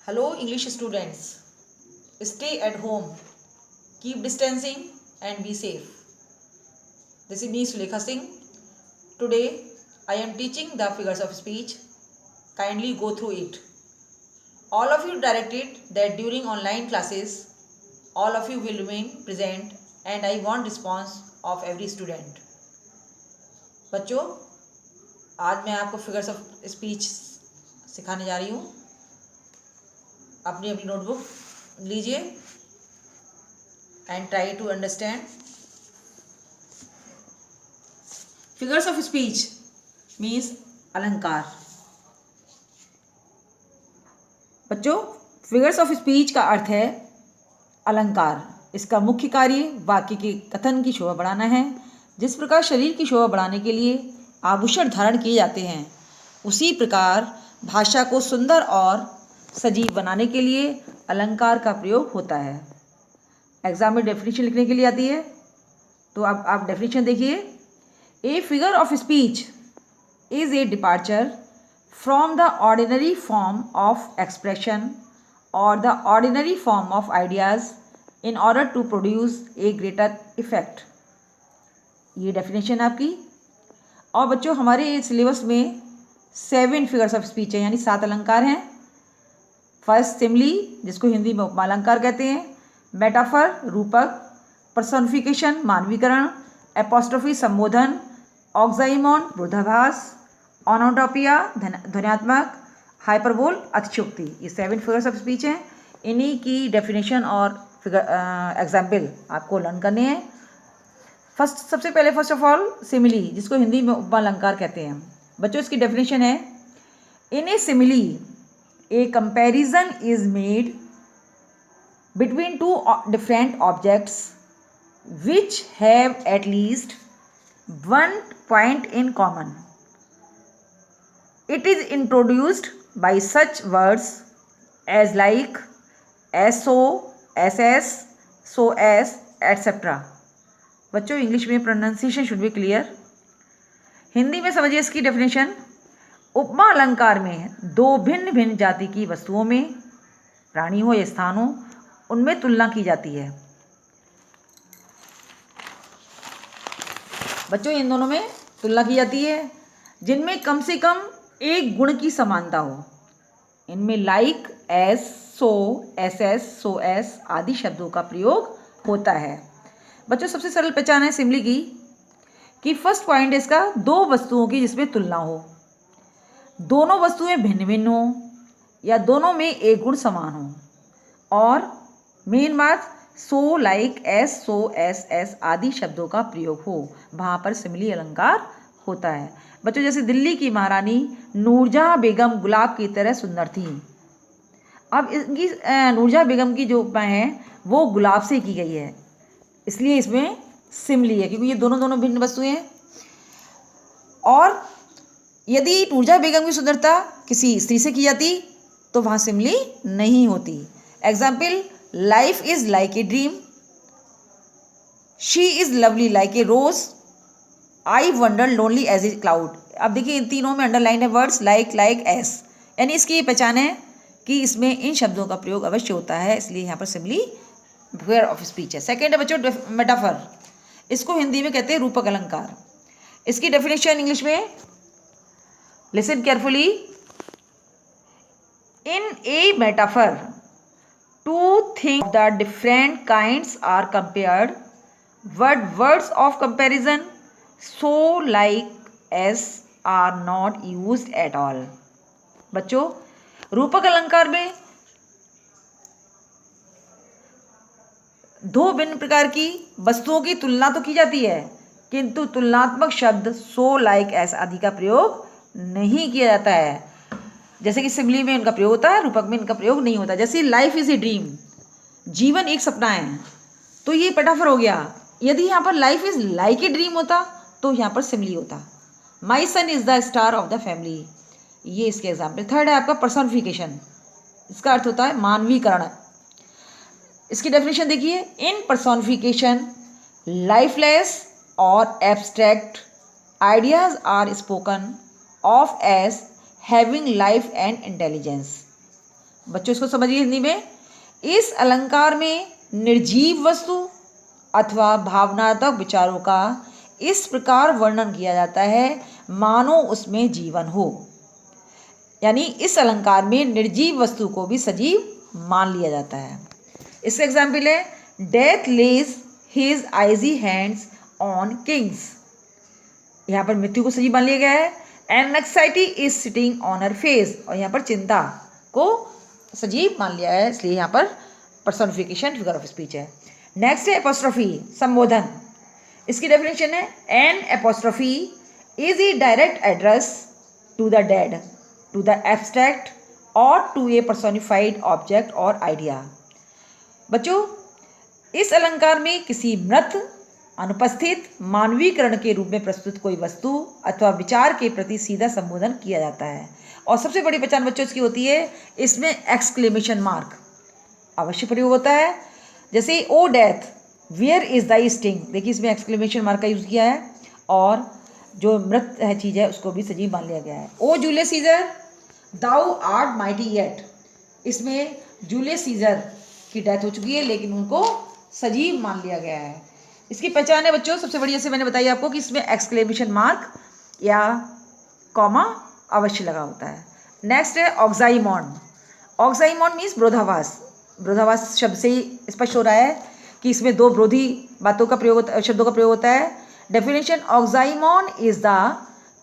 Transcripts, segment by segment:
Hello English students. Stay at home, keep distancing and be safe. This is me Sulekha Singh. Today I am teaching the figures of speech. Kindly go through it. All of you directed that during online classes all of you will remain present and I want response of every student. बच्चों, आज मैं आपको figures of speech सिखाने जा रही हूँ. अपनी अपनी नोटबुक लीजिए and try to understand. Figures of speech means अलंकार. बच्चों, फिगर्स ऑफ स्पीच का अर्थ है अलंकार. इसका मुख्य कार्य वाक्य के कथन की शोभा बढ़ाना है. जिस प्रकार शरीर की शोभा बढ़ाने के लिए आभूषण धारण किए जाते हैं, उसी प्रकार भाषा को सुंदर और सजीव बनाने के लिए अलंकार का प्रयोग होता है. एग्जाम में डेफिनेशन लिखने के लिए आती है, तो आप डेफिनेशन देखिए. A figure of speech is a departure from the ordinary form of expression और the ordinary form of ideas in order to produce a greater effect. ये डेफिनेशन आपकी. और बच्चों, हमारे सिलेबस में 7 फिगर्स ऑफ स्पीच है, यानी 7 अलंकार हैं. फर्स्ट सिमली, जिसको हिंदी में उपमा अलंकार कहते हैं. मेटाफर रूपक. पर्सोनिफिकेशन मानवीकरण. एपोस्ट्रोफी संबोधन. ऑक्साइमोन विरोधाभास. ओनोटोपिया ध्वन्यात्मक. हाइपरबोल अतिशयोक्ति. ये 7 फिगर्स ऑफ स्पीच हैं. इन्हीं की डेफिनेशन और एग्जाम्पल आपको लर्न करने हैं. सबसे पहले फर्स्ट ऑफ ऑल सिमिली, जिसको हिंदी में उपमा अलंकार कहते हैं. बच्चों, इसकी डेफिनेशन है, इन ए simile a comparison is made between two different objects which have at least one point in common. It is introduced by such words as like, as so, as, so as, etc. बच्चों, English में pronunciation should be clear. Hindi में समझिए इसकी definition. उपमा अलंकार में दो भिन्न भिन्न जाति की वस्तुओं में, प्राणी हो या स्थान हो, उनमें तुलना की जाती है. बच्चों, इन दोनों में तुलना की जाती है जिनमें कम से कम एक गुण की समानता हो. इनमें लाइक, एस, सो, एस, सो एस आदि शब्दों का प्रयोग होता है. बच्चों, सबसे सरल पहचान है सिमली की कि फर्स्ट पॉइंट इसका दो वस्तुओं की जिसमें तुलना हो. दोनों वस्तुएं भिन्न भिन्न हो या दोनों में एक गुण समान हो. और मेन बात, सो, लाइक, एस, सो, एस आदि शब्दों का प्रयोग हो, वहाँ पर सिमली अलंकार होता है. बच्चों, जैसे दिल्ली की महारानी नूरजहाँ बेगम गुलाब की तरह सुंदर थी. अब इनकी नूरजहाँ बेगम की जो उपमा है वो गुलाब से की गई है, इसलिए इसमें सिमली है, क्योंकि ये दोनों भिन्न वस्तुएं हैं. और यदि नूरजहाँ बेगम की सुंदरता किसी स्त्री से की जाती तो वहाँ सिमली नहीं होती. Example, life is like a dream. She is lovely like a rose. I wander lonely as a cloud. अब देखिए, इन तीनों में अंडरलाइन है वर्ड्स लाइक, एस, यानी इसकी पहचान है कि इसमें इन शब्दों का प्रयोग अवश्य होता है, इसलिए यहाँ पर सिमली फिगर ऑफ स्पीच है. सेकेंड है बच्चों मेटाफर. इसको हिंदी में कहते हैं रूपक अलंकार. इसकी डेफिनेशन इंग्लिश में, listen carefully. In a metaphor, two things of the different kinds are compared, but words of comparison, so, like, as are not used at all. बच्चों, रूपक अलंकार में दो भिन्न प्रकार की वस्तुओं की तुलना तो की जाती है, किंतु तुलनात्मक शब्द सो, लाइक, एस आदि का प्रयोग नहीं किया जाता है. जैसे कि सिमली में इनका प्रयोग होता है, रूपक में इनका प्रयोग नहीं होता. जैसे लाइफ इज ए ड्रीम, जीवन एक सपना है, तो ये मेटाफर हो गया. यदि यहाँ पर life is like a dream होता तो यहाँ पर सिमली होता. My son is the star of the family, ये इसके एग्जाम्पल. थर्ड है आपका पर्सोनिफिकेशन. इसका अर्थ होता है मानवीकरण. इसकी डेफिनेशन देखिए. इन पर्सोनिफिकेशन लाइफलेस और abstract ideas are spoken of as having life and intelligence. बच्चों इसको समझिए हिंदी में। इस अलंकार में निर्जीव वस्तु अथवा भावनात्मक विचारों का इस प्रकार वर्णन किया जाता है मानो उसमें जीवन हो। यानी इस अलंकार में निर्जीव वस्तु को भी सजीव मान लिया जाता है। इसका एग्जाम्पल है, death lays his icy hands on kings. यहाँ पर मृत्यु को सजीव मान लिया गया है। Anxiety is sitting on her face, और यहाँ पर चिंता को सजीव मान लिया है, इसलिए यहाँ पर पर्सोनिफिकेशन फिगर ऑफ स्पीच है। नेक्स्ट है एपोस्ट्रोफी, संबोधन। इसकी डेफिनेशन है, an apostrophe is a direct address to the dead, to the abstract और टू ए पर्सोनिफाइड ऑब्जेक्ट और आइडिया। बच्चों, इस अलंकार में किसी मृत, अनुपस्थित मानवीकरण के रूप में प्रस्तुत कोई वस्तु अथवा विचार के प्रति सीधा संबोधन किया जाता है। और सबसे बड़ी पहचान बच्चों इसकी होती है, इसमें एक्सक्लेमेशन मार्क अवश्य प्रयोग होता है। जैसे O death where is thy sting, देखिए इसमें एक्सक्लेमेशन मार्क का यूज़ किया है। और जो मृत है चीज़ है उसको भी सजीव मान लिया गया है। O Julius Caesar thou art mighty yet, इसमें जूलियस सीजर की डेथ हो चुकी है लेकिन उनको सजीव मान लिया गया है। इसकी पहचान है बच्चों, सबसे बड़ी जैसे मैंने बताई आपको कि इसमें एक्सक्लेमेशन मार्क या कॉमा अवश्य लगा होता है। नेक्स्ट है ऑक्साइमॉन। ऑक्साइमॉन मीन्स विरोधाभास। विरोधाभास शब्द से ही स्पष्ट हो रहा है कि इसमें दो विरोधी बातों का प्रयोग शब्दों का प्रयोग होता है। Definition, oxymoron is the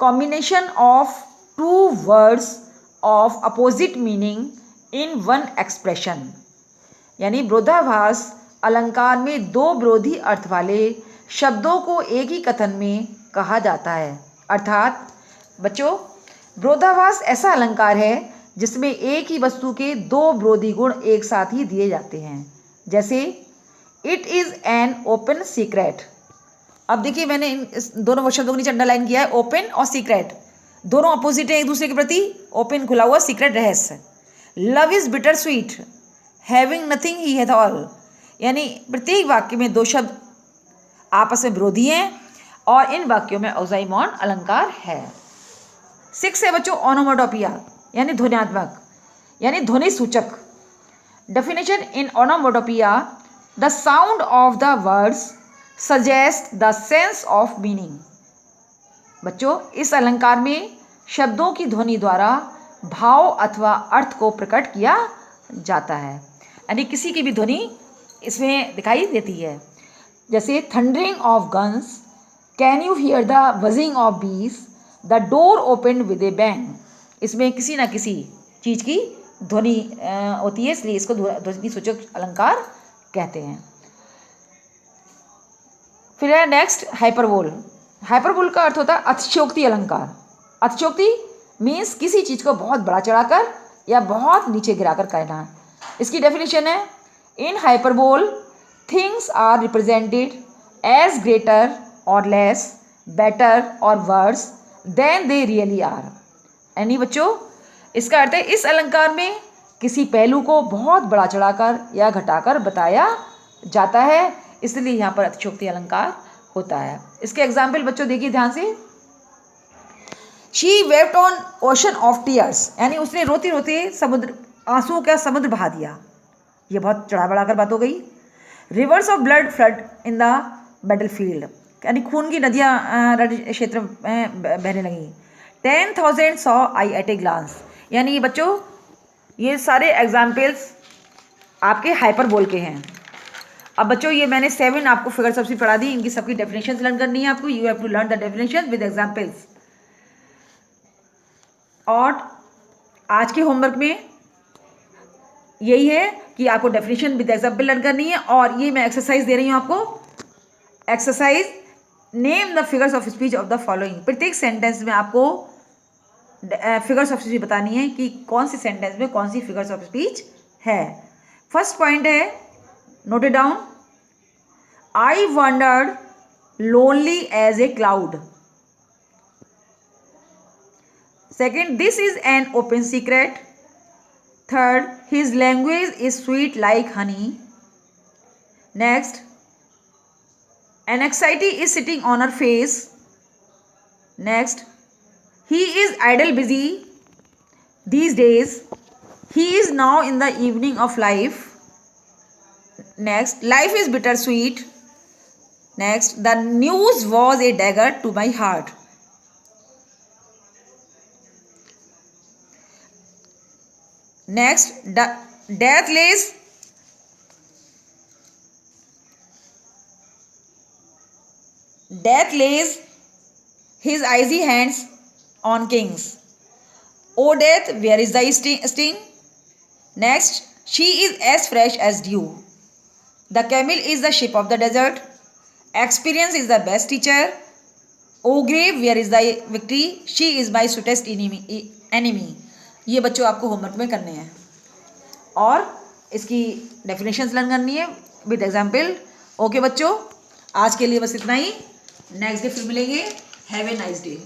combination of two words of opposite meaning in one expression. यानी विरोधाभास अलंकार में दो विरोधी अर्थ वाले शब्दों को एक ही कथन में कहा जाता है। अर्थात बच्चों, विरोधाभास ऐसा अलंकार है जिसमें एक ही वस्तु के दो विरोधी गुण एक साथ ही दिए जाते हैं। जैसे it is an open secret. अब देखिए मैंने इन दोनों शब्दों को नीचे अंडरलाइन किया है, ओपन और सीक्रेट दोनों अपोजिट हैं एक दूसरे के प्रति। ओपन खुला हुआ, सीक्रेट रहस्य। Love is bitter sweet, having nothing he hath all. यानी प्रत्येक वाक्य में दो शब्द आपस में विरोधी हैं और इन वाक्यों में ऑक्साइमॉन अलंकार है। 6 है बच्चों ओनोमोटोपिया, यानी ध्वन्यात्मक यानी ध्वनि सूचक। Definition, in onomatopoeia the sound of the words suggest the sense of meaning. बच्चों, इस अलंकार में शब्दों की ध्वनि द्वारा भाव अथवा अर्थ को प्रकट किया जाता है। यानी किसी की भी ध्वनि इसमें दिखाई देती है। जैसे thundering of guns, can you hear the buzzing of bees, the door open with a bang. इसमें किसी ना किसी चीज़ की ध्वनि होती है, इसलिए इसको ध्वनि सूचक अलंकार कहते हैं। फिर है नेक्स्ट हाइपरबोल। हाइपरबोल का अर्थ होता है अतिशयोक्ति अलंकार। अतिशयोक्ति मीन्स किसी चीज़ को बहुत बड़ा चढ़ाकर या बहुत नीचे गिराकर कहना। इसकी डेफिनेशन है, in hyperbole things are represented as greater or less, better or worse than they really are. यानी बच्चों, इसका अर्थ है इस अलंकार में किसी पहलू को बहुत बड़ा चढ़ाकर या घटाकर बताया जाता है, इसलिए यहाँ पर अतिशयोक्ति अलंकार होता है। इसके एग्जाम्पल बच्चों देखिए ध्यान से। She wept on ocean of tears, यानी उसने रोते रोते समुद्र आंसुओं का समुद्र बहा दिया। ये बहुत चढ़ा बढ़ाकर बात हो गई। Reverse of blood flood in the battle field, यानी खून की नदियाँ रण क्षेत्र में बहने लगी। 10,000 saw I at a glance, यानी ये बच्चों ये सारे एग्जाम्पल्स आपके हाइपरबोल के हैं। अब बच्चों ये मैंने 7 आपको फिगर सबसे पढ़ा दी, इनकी सबकी डेफिनेशन लर्न करनी है आपको। You have to learn the definition with examples. और आज के होमवर्क में यही है कि आपको डेफिनेशन विद एग्जाम्पल लर्न करनी है। और ये मैं एक्सरसाइज दे रही हूँ आपको। Exercise, name the figures of speech of the following. प्रत्येक सेंटेंस में आपको फिगर्स ऑफ स्पीच बतानी है कि कौन सी सेंटेंस में कौन सी फिगर्स ऑफ स्पीच है। फर्स्ट पॉइंट है, note it down, I wandered lonely as a cloud. Second, this is an open secret. Third, his language is sweet like honey. Next, an anxiety is sitting on her face. Next, he is idle busy these days. He is now in the evening of life. Next, life is bittersweet. Next, the news was a dagger to my heart. Next, death lays his icy hands on kings. O death, where is thy sting? Next, she is as fresh as dew. The camel is the ship of the desert. Experience is the best teacher. O grave, where is thy victory? She is my sweetest enemy. ये बच्चों आपको homework में करने हैं और इसकी definitions learn करनी है विद एग्जाम्पल। ओके बच्चों, आज के लिए बस इतना ही। नेक्स्ट डे फिर मिलेंगे। Have a nice day.